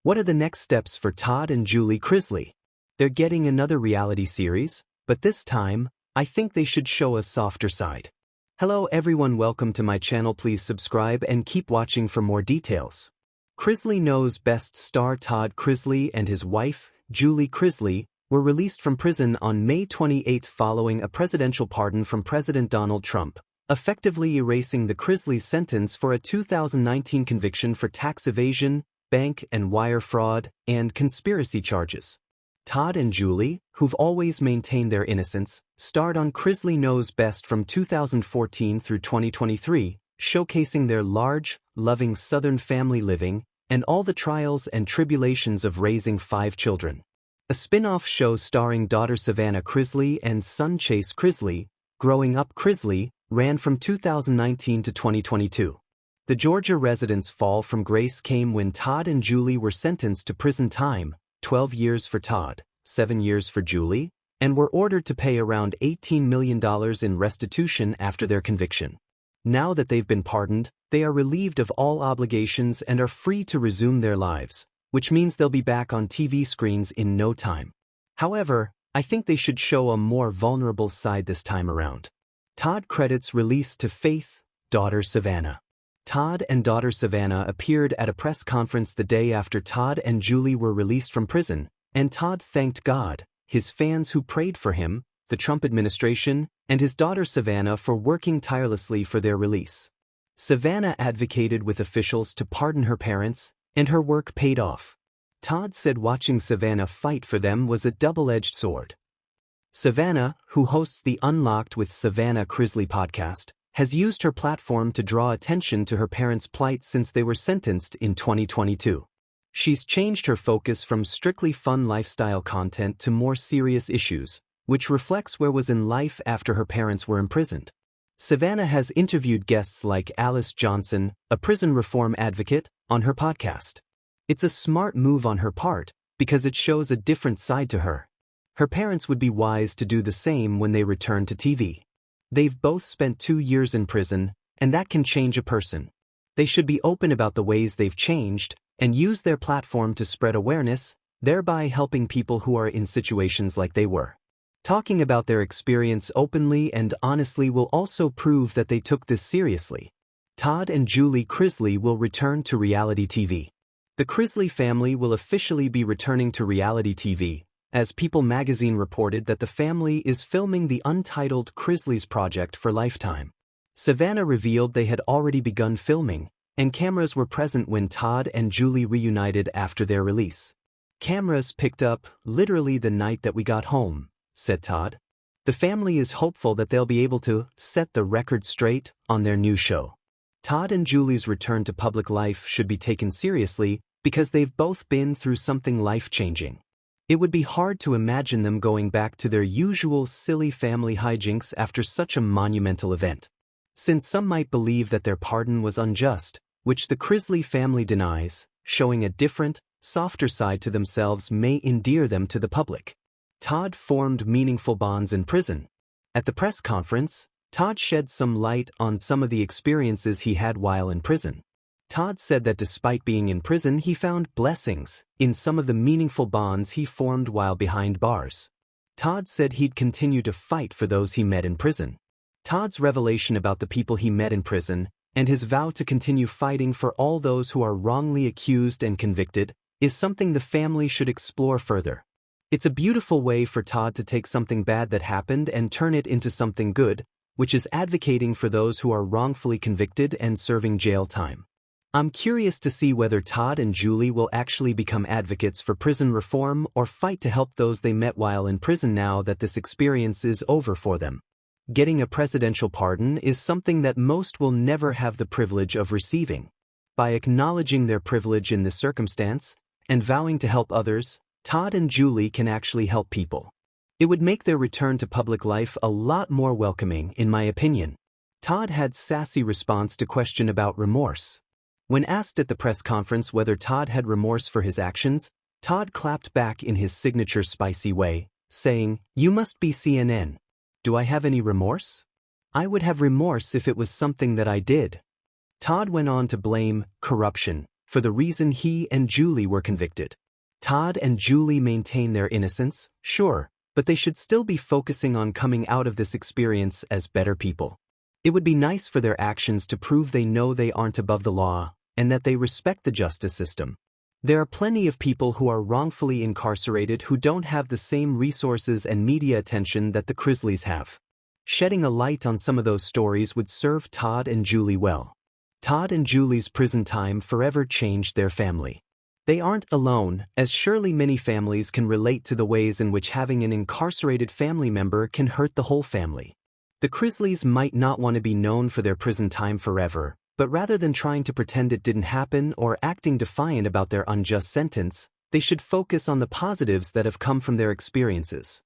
What are the next steps for Todd and Julie Chrisley? They're getting another reality series, but this time, I think they should show a softer side. Hello everyone, welcome to my channel. Please subscribe and keep watching for more details. Chrisley Knows Best star Todd Chrisley and his wife, Julie Chrisley, were released from prison on May 28 following a presidential pardon from President Donald Trump, effectively erasing the Chrisley's sentence for a 2019 conviction for tax evasion, bank and wire fraud, and conspiracy charges. Todd and Julie, who've always maintained their innocence, starred on Chrisley Knows Best from 2014 through 2023, showcasing their large, loving Southern family living and all the trials and tribulations of raising 5 children. A spin-off show starring daughter Savannah Chrisley and son Chase Chrisley, Growing Up Chrisley, ran from 2019 to 2022. The Georgia residents' fall from grace came when Todd and Julie were sentenced to prison time, 12 years for Todd, 7 years for Julie, and were ordered to pay around $18 million in restitution after their conviction. Now that they've been pardoned, they are relieved of all obligations and are free to resume their lives, which means they'll be back on TV screens in no time. However, I think they should show a more vulnerable side this time around. Todd credits release to Faith, daughter Savannah. Todd and daughter Savannah appeared at a press conference the day after Todd and Julie were released from prison, and Todd thanked God, his fans who prayed for him, the Trump administration, and his daughter Savannah for working tirelessly for their release. Savannah advocated with officials to pardon her parents, and her work paid off. Todd said watching Savannah fight for them was a double-edged sword. Savannah, who hosts the Unlocked with Savannah Chrisley podcast, has used her platform to draw attention to her parents' plight since they were sentenced in 2022. She's changed her focus from strictly fun lifestyle content to more serious issues, which reflects where was in life after her parents were imprisoned. Savannah has interviewed guests like Alice Johnson, a prison reform advocate, on her podcast. It's a smart move on her part, because it shows a different side to her. Her parents would be wise to do the same when they return to TV. They've both spent 2 years in prison, and that can change a person. They should be open about the ways they've changed, and use their platform to spread awareness, thereby helping people who are in situations like they were. Talking about their experience openly and honestly will also prove that they took this seriously. Todd and Julie Chrisley will return to reality TV. The Chrisley family will officially be returning to reality TV, as People magazine reported that the family is filming the untitled Chrisley's project for Lifetime. Savannah revealed they had already begun filming, and cameras were present when Todd and Julie reunited after their release. "Cameras picked up literally the night that we got home," said Todd. The family is hopeful that they'll be able to set the record straight on their new show. Todd and Julie's return to public life should be taken seriously because they've both been through something life-changing. It would be hard to imagine them going back to their usual silly family hijinks after such a monumental event. Since some might believe that their pardon was unjust, which the Chrisley family denies, showing a different, softer side to themselves may endear them to the public. Todd formed meaningful bonds in prison. At the press conference, Todd shed some light on some of the experiences he had while in prison. Todd said that despite being in prison, he found blessings in some of the meaningful bonds he formed while behind bars. Todd said he'd continue to fight for those he met in prison. Todd's revelation about the people he met in prison, and his vow to continue fighting for all those who are wrongly accused and convicted, is something the family should explore further. It's a beautiful way for Todd to take something bad that happened and turn it into something good, which is advocating for those who are wrongfully convicted and serving jail time. I'm curious to see whether Todd and Julie will actually become advocates for prison reform or fight to help those they met while in prison now that this experience is over for them. Getting a presidential pardon is something that most will never have the privilege of receiving. By acknowledging their privilege in this circumstance and vowing to help others, Todd and Julie can actually help people. It would make their return to public life a lot more welcoming, in my opinion. Todd had sassy response to question about remorse. When asked at the press conference whether Todd had remorse for his actions, Todd clapped back in his signature spicy way, saying, "You must be CNN. Do I have any remorse? I would have remorse if it was something that I did." Todd went on to blame corruption for the reason he and Julie were convicted. Todd and Julie maintain their innocence, sure, but they should still be focusing on coming out of this experience as better people. It would be nice for their actions to prove they know they aren't above the law, and that they respect the justice system. There are plenty of people who are wrongfully incarcerated who don't have the same resources and media attention that the Chrisleys have. Shedding a light on some of those stories would serve Todd and Julie well. Todd and Julie's prison time forever changed their family. They aren't alone, as surely many families can relate to the ways in which having an incarcerated family member can hurt the whole family. The Chrisleys might not want to be known for their prison time forever, but rather than trying to pretend it didn't happen or acting defiant about their unjust sentence, they should focus on the positives that have come from their experiences.